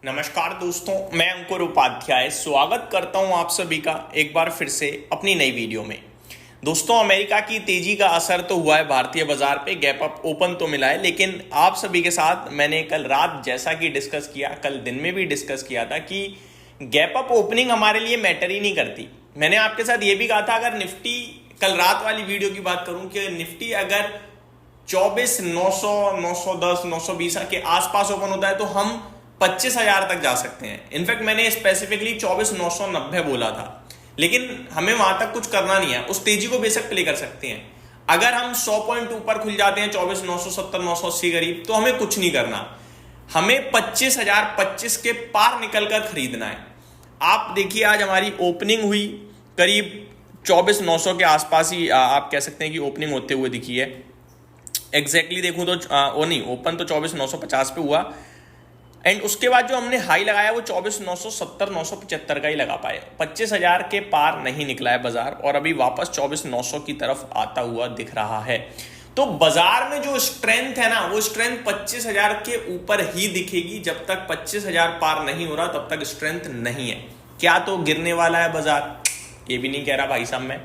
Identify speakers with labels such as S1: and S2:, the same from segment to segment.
S1: नमस्कार दोस्तों, मैं अंकुर उपाध्याय स्वागत करता हूं आप सभी का एक बार फिर से अपनी नई वीडियो में। दोस्तों, अमेरिका की तेजी का असर तो हुआ है भारतीय बाजार पे, गैप अप ओपन तो मिला है, लेकिन आप सभी के साथ मैंने कल रात जैसा कि डिस्कस किया, कल दिन में भी डिस्कस किया था कि गैप अप ओपनिंग हमारे लिए मैटर ही नहीं करती। मैंने आपके साथ ये भी कहा था, अगर निफ्टी, कल रात वाली वीडियो की बात करूं कि निफ्टी अगर 24,900, 910, 920 के आसपास ओपन होता है तो हम 25,000 तक जा सकते हैं। इनफैक्ट मैंने स्पेसिफिकली 24,990 बोला था, लेकिन हमें वहां तक कुछ करना नहीं है। उस तेजी को बेशक प्ले कर सकते हैं। अगर हम 100 पॉइंट ऊपर खुल जाते हैं 24,970, 980 करीब, तो हमें कुछ नहीं करना। हमें 25,025 के पार निकलकर खरीदना है। आप देखिए, आज हमारी ओपनिंग हुई करीब 24,900 के आसपास ही, आप कह सकते हैं कि ओपनिंग होते हुए दिखी है। एग्जैक्टली देखूं तो वो नहीं, ओपन तो 24,950 पे हुआ, एंड उसके बाद जो हमने हाई लगाया वो 24,970, 975 का ही लगा पाए। 25,000 के पार नहीं निकला है बाजार, और अभी वापस 24,900 की तरफ आता हुआ दिख रहा है। तो बाजार में जो स्ट्रेंथ है ना, वो स्ट्रेंथ 25,000 के ऊपर ही दिखेगी। जब तक 25,000 पार नहीं हो रहा तब तक स्ट्रेंथ नहीं है। क्या तो गिरने वाला है बाजार, ये भी नहीं कह रहा भाई साहब मैं।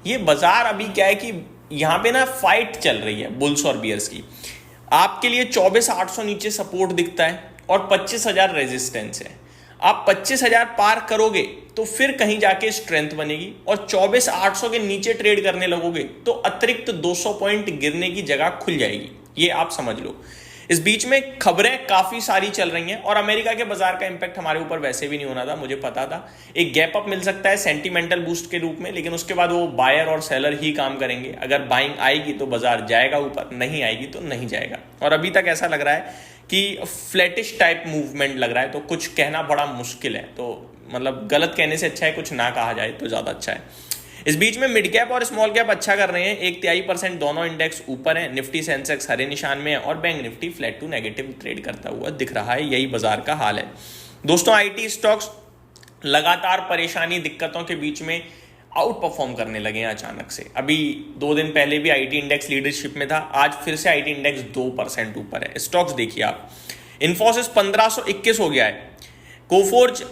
S1: ये बाजार अभी क्या है कि यहां पे ना फाइट चल रही है बुल्स और बियर्स की। आपके लिए 24,800 नीचे सपोर्ट दिखता है और 25,000 रेजिस्टेंस है। आप 25,000 पार करोगे तो फिर कहीं जाके स्ट्रेंथ बनेगी, और 24,800 के नीचे ट्रेड करने लगोगे तो अतिरिक्त 200 पॉइंट गिरने की जगह खुल जाएगी। ये आप समझ लो। इस बीच में खबरें काफी सारी चल रही हैं, और अमेरिका के बाजार का इंपैक्ट हमारे ऊपर वैसे भी नहीं होना था, मुझे पता था। एक गैप अप मिल सकता है सेंटिमेंटल बूस्ट के रूप में, लेकिन उसके बाद वो बायर और सेलर ही काम करेंगे। अगर बाइंग आएगी तो बाजार जाएगा ऊपर, नहीं आएगी तो नहीं जाएगा। और अभी तक ऐसा लग रहा है कि फ्लैटिश टाइप मूवमेंट लग रहा है, तो कुछ कहना बड़ा मुश्किल है। तो मतलब गलत कहने से अच्छा है कुछ ना कहा जाए तो ज्यादा अच्छा है। इस बीच में मिड कैप और स्मॉल कैप अच्छा कर रहे हैं। 1.23% दोनों इंडेक्स ऊपर है। निफ्टी सेंसेक्स हरे निशान में है, और bank Nifty flat to negative trade करता हुआ दिख रहा है। यही बाजार का हाल है दोस्तों। आईटी स्टॉक्स लगातार परेशानी, दिक्कतों के बीच में आउट परफॉर्म करने लगे हैं अचानक से। अभी 2 दिन पहले भी आईटी इंडेक्स लीडरशिप में था, आज फिर से आईटी इंडेक्स 2% ऊपर है। स्टॉक्स देखिए आप, इन्फोसिस 1521 हो गया है, कोफोर्ज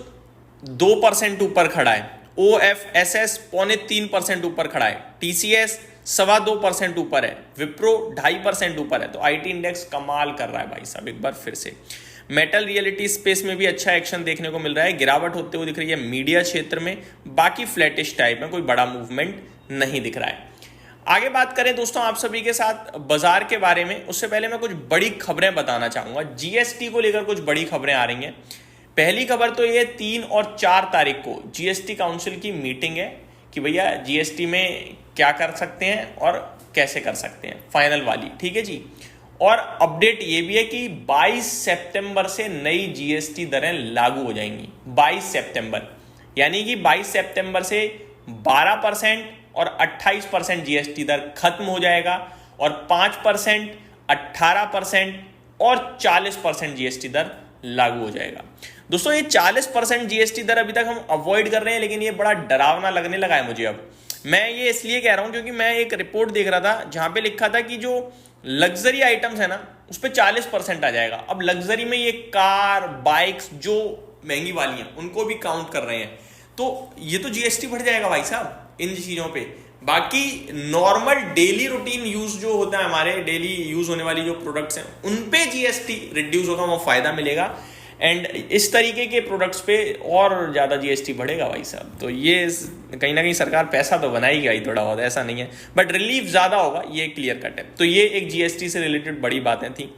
S1: 2% ऊपर खड़ा है, OFSS 3.25% ऊपर खड़ा है, TCS 2.25% ऊपर है, विप्रो 2.5% ऊपर है। तो आईटी इंडेक्स कमाल कर रहा है भाई साहब एक बार फिर से। मेटल रियलिटी स्पेस में भी अच्छा एक्शन देखने को मिल रहा है, गिरावट होते हुए दिख रही है मीडिया क्षेत्र में। बाकी फ्लैटिश टाइप में कोई बड़ा मूवमेंट नहीं दिख रहा है। आगे बात करें दोस्तों आप सभी के साथ बाजार के बारे में, उससे पहले मैं कुछ बड़ी खबरें बताना चाहूंगा। जीएसटी को लेकर कुछ बड़ी खबरें आ रही हैं। पहली खबर तो ये 3 और 4 तारीख को जीएसटी काउंसिल की मीटिंग है कि भैया जीएसटी में क्या कर सकते हैं और कैसे कर सकते हैं, फाइनल वाली, ठीक है जी। और अपडेट ये भी है कि 22 सितंबर से नई जीएसटी दरें लागू हो जाएंगी। 22 सितंबर, यानी कि 22 सितंबर से 12% और 28% जीएसटी दर खत्म हो जाएगा, और 5%, 18% और 40% जीएसटी दर लागू हो जाएगा। दोस्तों, ये 40% जीएसटी दर अभी तक हम अवॉइड कर रहे हैं, लेकिन ये बड़ा डरावना लगने लगा है मुझे। अब मैं ये इसलिए कह रहा हूं क्योंकि मैं एक रिपोर्ट देख रहा था जहां पे लिखा था कि जो लग्जरी आइटम्स है ना, उस पर 40% आ जाएगा। अब लग्जरी में ये कार, बाइक्स जो महंगी वाली हैं उनको भी काउंट कर रहे हैं, तो ये तो जीएसटी बढ़ जाएगा भाई साहब इन चीजों पे। बाकी नॉर्मल डेली रूटीन यूज जो होता है, हमारे डेली यूज होने वाली जो प्रोडक्ट्स हैं, उन पे जीएसटी रिड्यूस होगा, वो फायदा मिलेगा। एंड इस तरीके के प्रोडक्ट्स पे और ज्यादा जीएसटी बढ़ेगा भाई साहब। तो ये कहीं ना कहीं सरकार पैसा तो बनाएगी भाई थोड़ा बहुत, ऐसा नहीं है, बट रिलीफ ज्यादा होगा, ये क्लियर कट है। तो ये एक जीएसटी से रिलेटेड बड़ी बातें थी।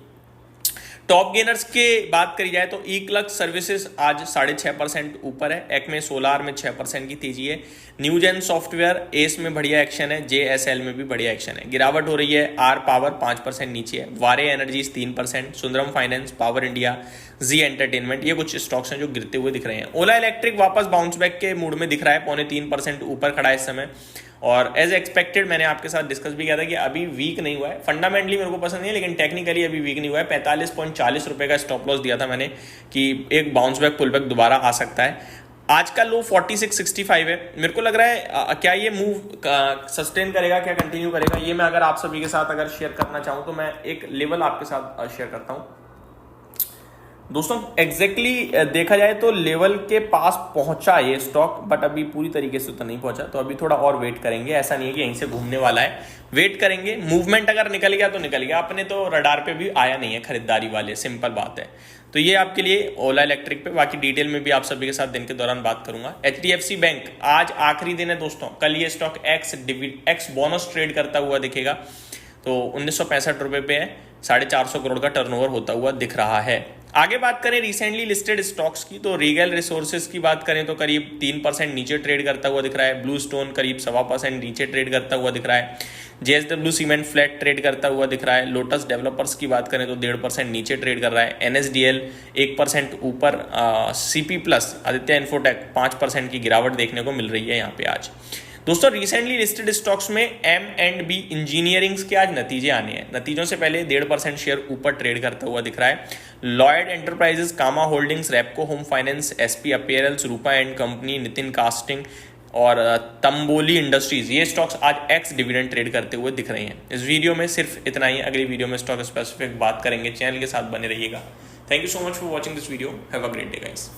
S1: टॉप गेनर्स के बात करी जाए तो ईक्लक्स सर्विसेज आज 6.5% ऊपर है, एक्मे सोलार में 6% की तेजी है, न्यूजेन सॉफ्टवेयर एस में बढ़िया एक्शन है, JSL में भी बढ़िया एक्शन है। गिरावट हो रही है, आर पावर 5% नीचे है, Waaree energies 3%, Sundaram finance, power India, Zee entertainment, ये कुछ स्टॉक्स हैं जो गिरते हुए दिख रहे हैं। ओला इलेक्ट्रिक वापस बाउंस बैक के मूड में दिख रहा है, 3.25% ऊपर खड़ा है इस समय, और एज एक्सपेक्टेड मैंने आपके साथ डिस्कस भी किया था कि अभी वीक नहीं हुआ है। फंडामेंटली मेरे को पसंद नहीं है, लेकिन टेक्निकली अभी वीक नहीं हुआ है। 45.40 रुपए का स्टॉप लॉस दिया था मैंने कि एक बाउंस बैक पुल बैक दोबारा आ सकता है। आज का लो 46.65 है। मेरे को लग रहा है क्या ये मूव सस्टेन करेगा, क्या कंटिन्यू करेगा, ये मैं अगर आप सभी के साथ अगर शेयर करना चाहूँ तो मैं एक लेवल आपके साथ शेयर करता हूँ। दोस्तों एग्जैक्टली देखा जाए तो लेवल के पास पहुंचा ये स्टॉक, बट अभी पूरी तरीके से तो नहीं पहुंचा, तो अभी थोड़ा और वेट करेंगे। ऐसा नहीं है कि यहीं से घूमने वाला है, वेट करेंगे। मूवमेंट अगर निकल गया तो निकल गया, अपने तो रडार पे भी आया नहीं है खरीदारी वाले, सिंपल बात है। तो ये आपके लिए ओला इलेक्ट्रिक पे, बाकी डिटेल में भी आप सभी के साथ दिन के दौरान बात करूंगा। HDFC बैंक आज आखिरी दिन है दोस्तों, कल ये स्टॉक एक्स बोनस ट्रेड करता हुआ दिखेगा, तो 1965 रुपए पे है, 450 करोड़ का टर्नओवर होता हुआ दिख रहा है। आगे बात करें रिसेंटली लिस्टेड स्टॉक्स की, तो रीगल रिसोर्सेज की बात करें तो करीब 3% नीचे ट्रेड करता हुआ दिख रहा है। ब्लू स्टोन करीब 1.25% नीचे ट्रेड करता हुआ दिख रहा है। JSW सीमेंट फ्लैट ट्रेड करता हुआ दिख रहा है। लोटस डेवलपर्स की बात करें तो 1.5% नीचे ट्रेड कर रहा है। NSDL 1% ऊपर। CP प्लस आदित्य इन्फोटेक 5% की गिरावट देखने को मिल रही है यहाँ पे आज। दोस्तों रिसेंटली लिस्टेड स्टॉक्स में M&B इंजीनियरिंग्स के आज नतीजे आने हैं। नतीजों से पहले 1.5% शेयर ऊपर ट्रेड करता हुआ दिख रहा है। Lloyd enterprises, Kama holdings, Repco home finance, SP apparels, Rupa and company, Nitin casting और तंबोली इंडस्ट्रीज, ये स्टॉक्स आज एक्स डिविडेंड ट्रेड करते हुए दिख रहे हैं। इस वीडियो में सिर्फ इतना ही, अगली वीडियो में स्टॉक स्पेसिफिक बात करेंगे। चैनल के साथ बने रहिएगा। Thank you so much for watching this video. Have a great day guys.